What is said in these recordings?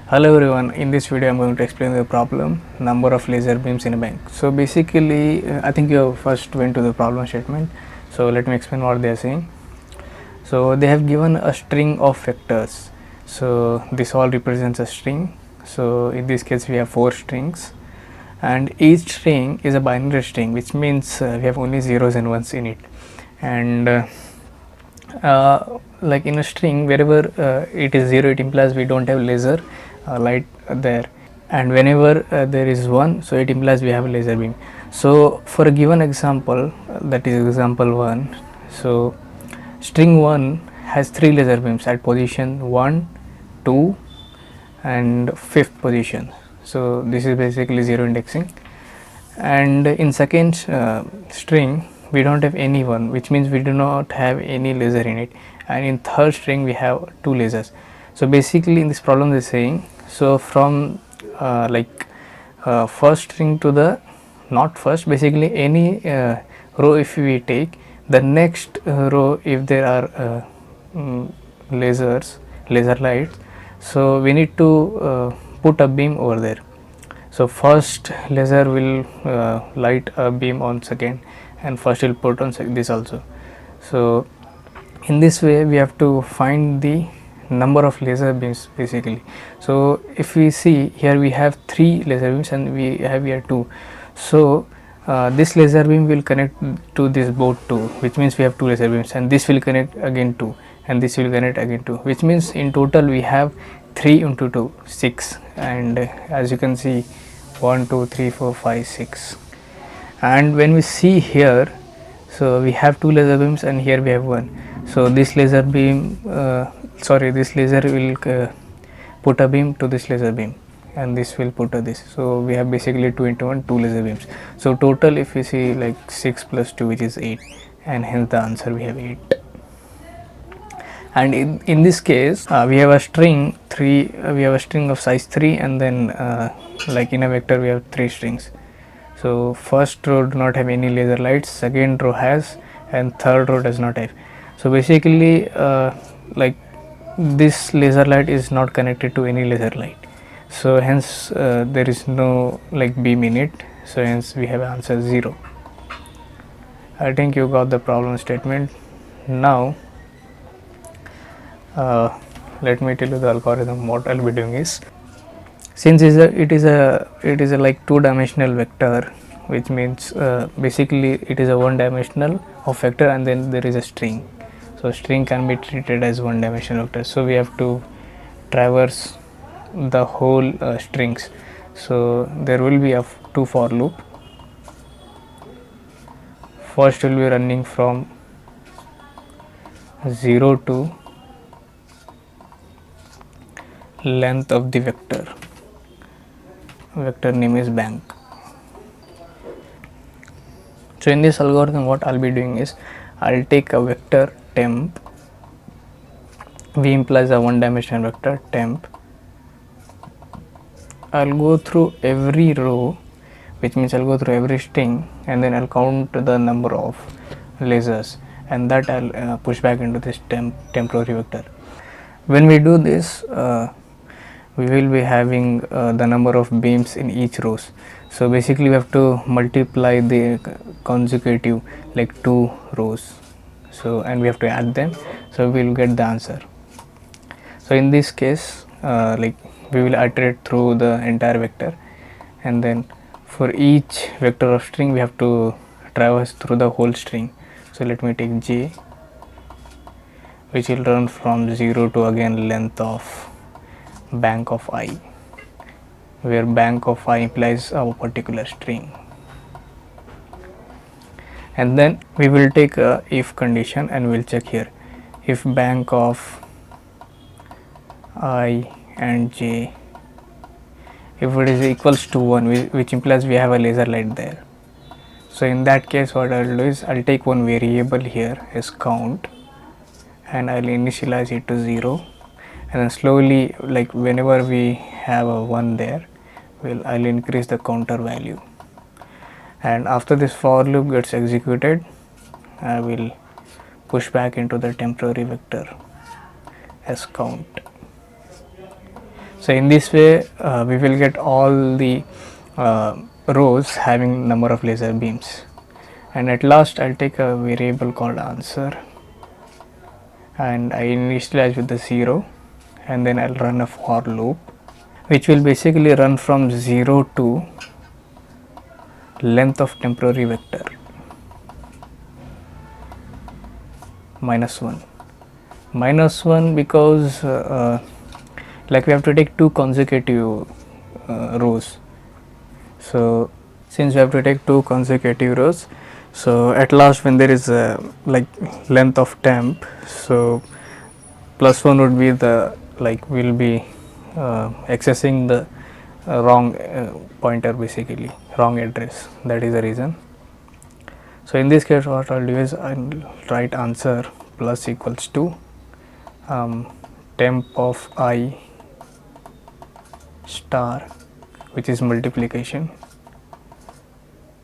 Hello everyone, in this video I'm going to explain the problem number of laser beams in a bank. So basically I think you first went to the problem statement, so let me explain what they are saying. So they have given a string of vectors, so this all represents a string. So in this case we have 4 strings and each string is a binary string, which means we have only zeros and ones in it. And like in a string, wherever it is 0, it implies we don't have laser light there, and whenever there is 1, so it implies we have a laser beam. So for a given example, that is example 1, so string 1 has 3 laser beams at position 1, 2 and 5th position. So this is basically 0 indexing. And in second string we don't have any one, which means we do not have any laser in it, and in third string we have 2 lasers. So basically in this problem they are saying, so from first string to the not first, basically any row if we take, the next row if there are laser lights, so we need to put a beam over there. So first laser will light a beam on second, and first will put on this also. So in this way we have to find the number of laser beams basically. So if we see here, we have 3 laser beams and we have here 2. So this laser beam will connect to this both 2, which means we have 2 laser beams, and this will connect again 2, and this will connect again 2, which means in total we have 3 into 2, 6. And as you can see, 1 2 3 4 5 6. And when we see here, so we have 2 laser beams and here we have 1. So this laser beam this laser will put a beam to this laser beam, and this will put a this. So we have basically 2 into 1, 2 laser beams. So total if we see, like 6 plus 2, which is 8, and hence the answer we have 8. And in this case we have a string we have a string of size 3, and then like in a vector we have 3 strings. So first row do not have any laser lights, second row has, and third row does not have. So basically like this laser light is not connected to any laser light, so hence there is no like beam in it, so hence we have answer 0. I think you got the problem statement. Now let me tell you the algorithm. What I'll be doing is, since it is a like 2-dimensional vector, which means basically it is a 1-dimensional of vector, and then there is a string. So string can be treated as 1-dimensional vector, so we have to traverse the whole strings. So there will be a 2 for loop. First will be running from 0 to length of the vector name is bank. So in this algorithm what I'll be doing is, I'll take a vector temp, v implies a 1-dimensional vector temp. I'll go through every row, which means I'll go through every string, and then I'll count the number of lasers, and that I'll push back into this temporary vector. When we do this, we will be having the number of beams in each rows. So basically we have to multiply the consecutive like 2 rows, so and we have to add them, so we will get the answer. So in this case like we will iterate through the entire vector, and then for each vector of string we have to traverse through the whole string. So let me take j, which will run from 0 to again length of bank of I, where bank of I implies a particular string. And then we will take a if condition, and we'll check here, if bank of I and j, if it is equals to 1, which implies we have a laser light there. So in that case what I'll do is, I'll take one variable here as count, and I'll initialize it to 0, and then slowly, like whenever we have a 1 there, I'll increase the counter value, and after this for loop gets executed, I will push back into the temporary vector as count. So in this way we will get all the rows having number of laser beams. And at last I'll take a variable called answer, and I initialize with the 0, and then I'll run a for loop which will basically run from 0 to length of temporary vector -1. -1 because like we have to take 2 consecutive rows. So since we have to take 2 consecutive rows, so at last when there is a like length of temp, so +1 would be the like will be accessing the wrong pointer, basically wrong address. That is the reason. So in this case what I'll do is I'll write answer plus equals to temp of I star, which is multiplication,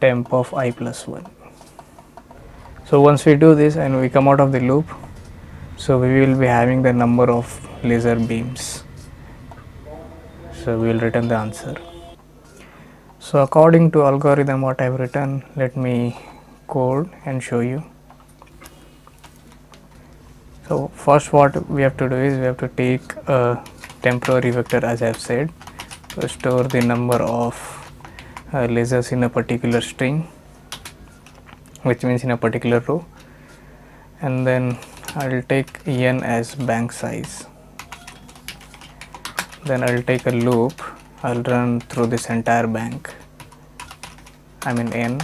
temp of I plus 1. So once we do this and we come out of the loop, so we will be having the number of laser beams. So we will return the answer. So according to algorithm what I have written, let me code and show you. So first what we have to do is we have to take a temporary vector, as I have said, to store the number of lasers in a particular string, which means in a particular row, and then I will take n as bank size. Then I will take a loop, I will run through this entire bank, I mean n,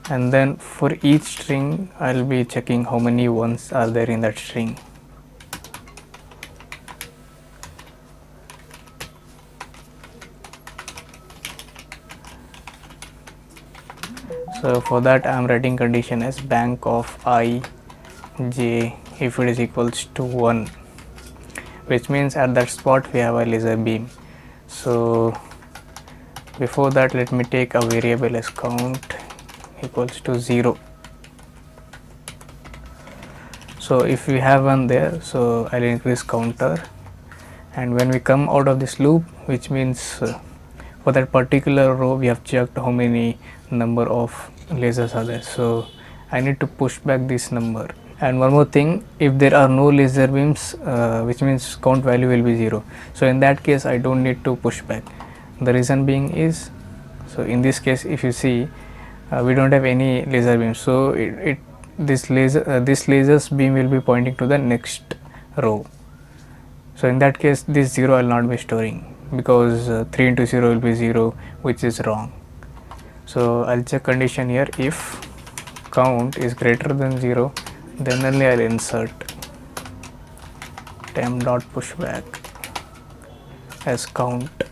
and then for each string I will be checking how many ones are there in that string. So for that I am writing condition as bank of I j if it is equals to 1, which means at that spot we have a laser beam. So before that let me take a variable as count equals to 0. So if we have one there, so I'll increase counter, and when we come out of this loop, which means for that particular row we have checked how many number of lasers are there, so I need to push back this number. And one more thing, if there are no laser beams, which means count value will be 0, so in that case I don't need to push back. The reason being is, so in this case if you see we don't have any laser beams, so this laser's beam will be pointing to the next row. So in that case this 0 I will not be storing, because 3 into 0 will be 0, which is wrong. So I'll check condition here, if count is greater than 0, then only I'll insert temp dot pushback as count.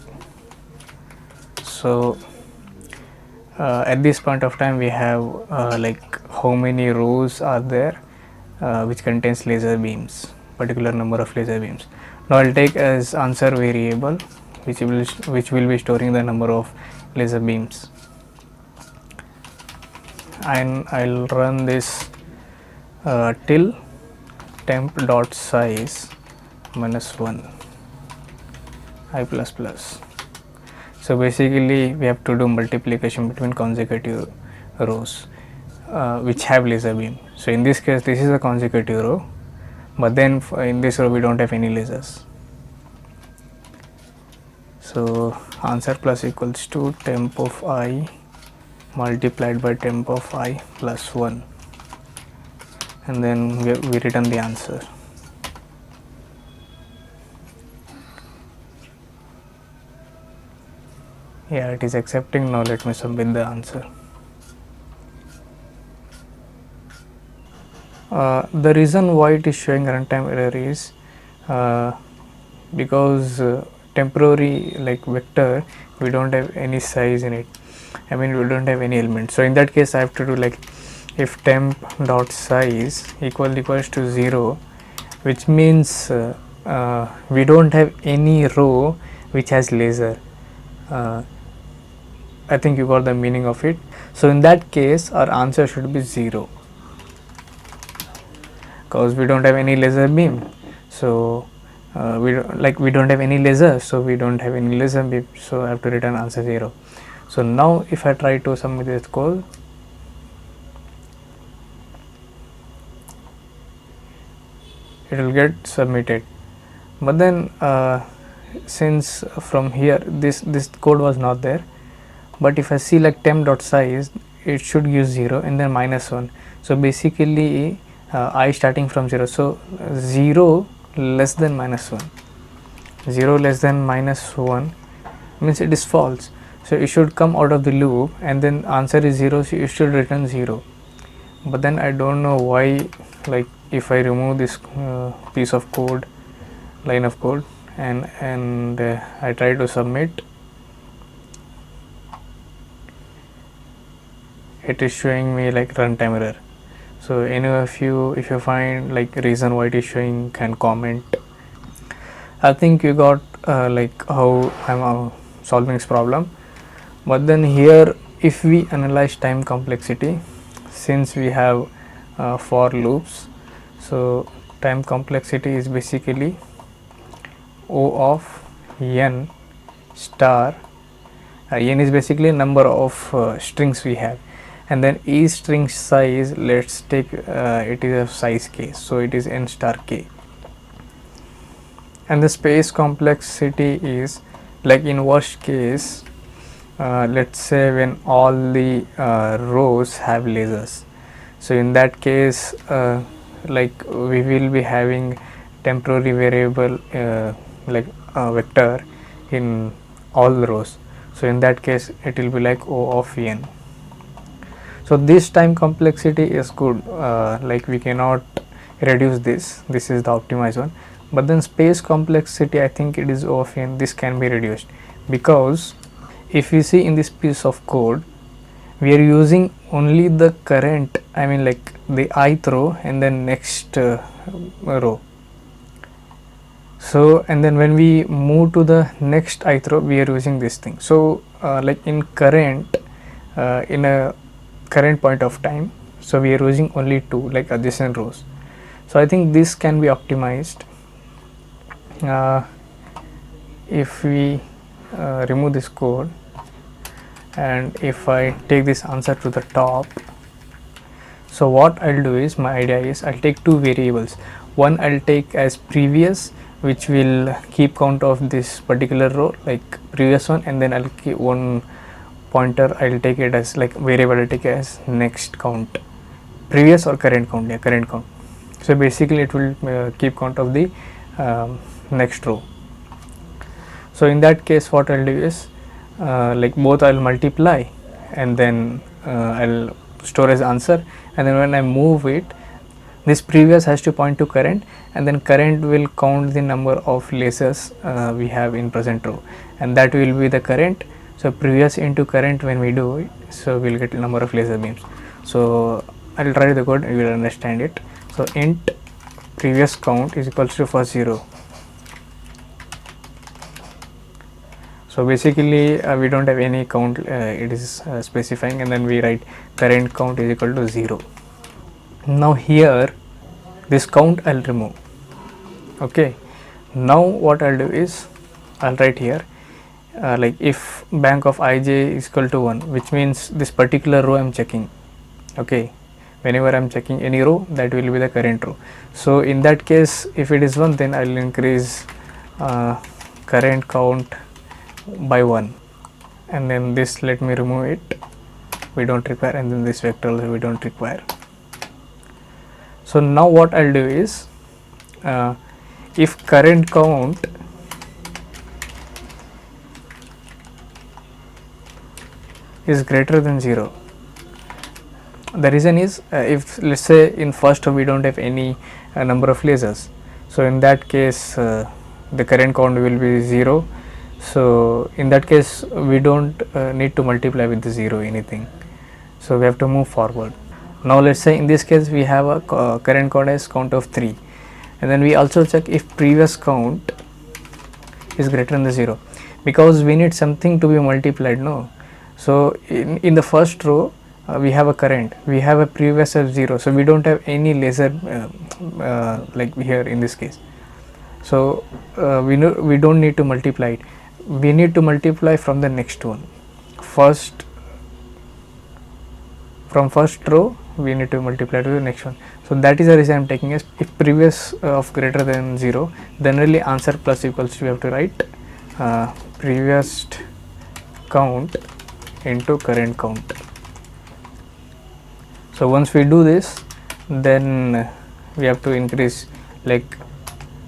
So at this point of time we have like how many rows are there which contains laser beams, particular number of laser beams. Now I'll take as answer variable which will be storing the number of laser beams, and I'll run this till temp dot size -1 I plus plus. So basically we have to do multiplication between consecutive rows which have laser beam. So in this case this is a consecutive row, but then in this row we don't have any lasers. So answer plus equals to temp of I multiplied by temp of I plus 1, and then we return the answer. Yeah, it is accepting. Now let me submit the answer. The reason why it is showing runtime error is because temporary like vector, we don't have any size in it, I mean we don't have any element. So in that case I have to do like if temp dot size equals to 0, which means we don't have any row which has laser. I think you got the meaning of it. So in that case our answer should be 0, because we don't have any laser beam. So we don't have any laser, so we don't have any laser beam, so I have to return answer 0. So now if I try to submit this code, it will get submitted. But then since from here this code was not there, but if I see like temp.size, it should use 0 and then -1. So basically I starting from 0, so 0 less than -1, 0 less than -1 means it is false. So it should come out of the loop, and then answer is 0, so it should return 0. But then I don't know why, like if I remove this piece of code, line of code, and I try to submit, it is showing me like runtime error. So any of you, if you find like reason why it is showing, can comment. I think you got like how I'm solving this problem. But then here, if we analyze time complexity, since we have for loops, so time complexity is basically O of n star. N is basically number of strings we have, and then each string size, let's take it is of size k, so it is n star k. And the space complexity is like in worst case, let's say when all the rows have lasers. So in that case, like we will be having temporary variable like vector in all the rows. So in that case, it will be like O of n. So this time complexity is good, like we cannot reduce this. This is the optimized one. But then space complexity, I think it is O of n. This can be reduced, because if you see in this piece of code, we are using only the current, I mean like the ith row and then next row. So and then when we move to the next ith row, we are using this thing. So like in current, in a current point of time, so we are using only 2 like adjacent rows. So I think this can be optimized if we remove this code, and if I take this answer to the top. So what I'll do is, my idea is I'll take 2 variables. One I'll take as previous, which will keep count of this particular row like previous one, and then I'll keep one pointer, I'll take it as like variable, I'll take it as next count, previous or current count, yeah, current count. So basically it will keep count of the next row. So in that case, what I'll do is like both I'll multiply, and then I'll store as answer, and then when I move it, this previous has to point to current, and then current will count the number of lasers we have in present row, and that will be the current. So previous into current, when we do it, so we'll get number of laser beams. So I'll try the code, you will understand it. So int previous count is equals to first 0. So basically we don't have any count, it is specifying, and then we write current count is equal to 0. Now here this count I'll remove. Okay, now what I'll do is I'll write here like if bank of ij is equal to 1, which means this particular row I'm checking. Okay, whenever I'm checking any row, that will be the current row. So in that case, if it is 1, then I'll increase current count by 1, and then this, let me remove it, we don't require, and then this vector also we don't require. So now what I'll do is if current count is greater than 0, the reason is if let's say in first row we don't have any number of lasers, so in that case the current count will be 0. So in that case we don't need to multiply with the 0 anything, so we have to move forward. Now let's say in this case we have a current count as count of 3, and then we also check if previous count is greater than 0, because we need something to be multiplied, no? So in the first row we have a current, we have a previous of 0, so we don't have any laser like here in this case. So we don't need to multiply it, we need to multiply from the next one. From first row we need to multiply to the next one. So that is the reason I am taking as if previous of greater than 0, then really answer plus equals to, we have to write previous count into current count. So once we do this, then we have to increase, like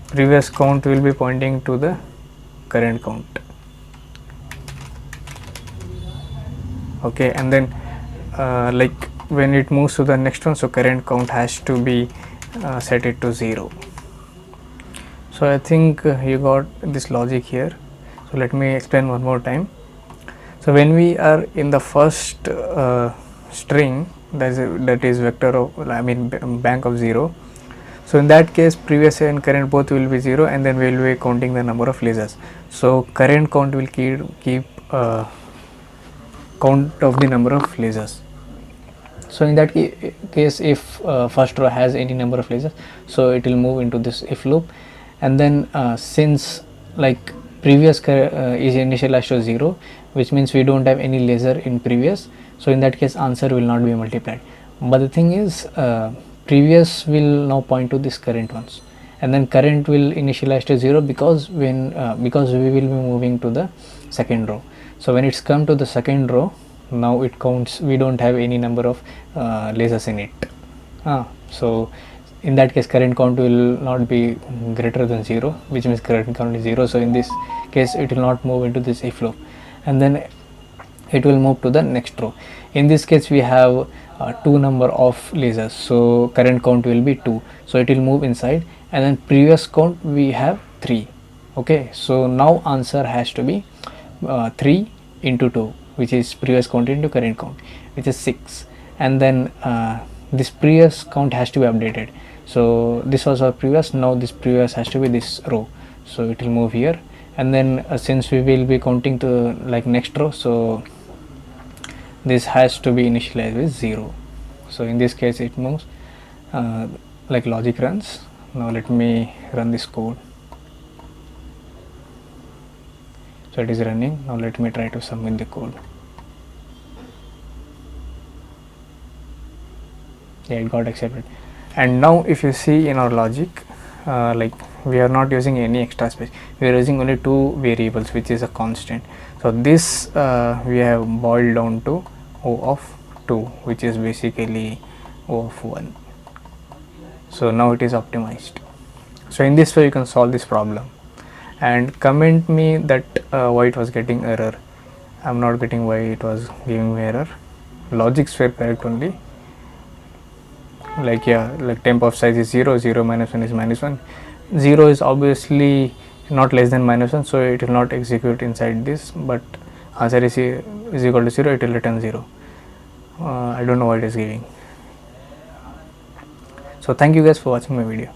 previous count will be pointing to the current count. Okay, and then like when it moves to the next one, so current count has to be set it to 0. So I think you got this logic here. So let me explain one more time. So when we are in the first string, that is vector of bank of 0, so in that case previous and current both will be 0, and then we will be counting the number of lasers. So current count will keep count of the number of lasers. So in that case, if first row has any number of lasers, so it will move into this if loop, and then since like previous is initialized to 0, which means we don't have any laser in previous, so in that case answer will not be multiplied. But the thing is, previous will now point to this current ones, and then current will initialize to 0 because when because we will be moving to the second row. So when it's come to the second row, now it counts, we don't have any number of lasers in it. So in that case current count will not be greater than 0, which means current count is 0. So in this case it will not move into this if loop, and then it will move to the next row. In this case we have 2 number of lasers, so current count will be 2, so it will move inside, and then previous count we have 3. Okay, so now answer has to be 3 into 2, which is previous count into current count, which is 6, and then this previous count has to be updated. So this was our previous, now this previous has to be this row, so it will move here, and then since we will be counting to like next row, so this has to be initialized with 0. So in this case it moves like logic runs. Now let me run this code. So it is running. Now let me try to submit the code. Yeah, it got accepted. And now if you see in our logic, like we are not using any extra space, we are using only 2 variables, which is a constant. So this we have boiled down to O of 2, which is basically O of 1. So now it is optimized. So in this way you can solve this problem, and comment me that why it was getting error. I'm not getting why it was giving me error. Logics were correct only. Like yeah, like temp of size is 0, 0 minus 1 is minus 1. 0 is obviously not less than minus 1, so it will not execute inside this, but answer is equal to 0, it will return 0. I don't know what it is giving. So thank you guys for watching my video.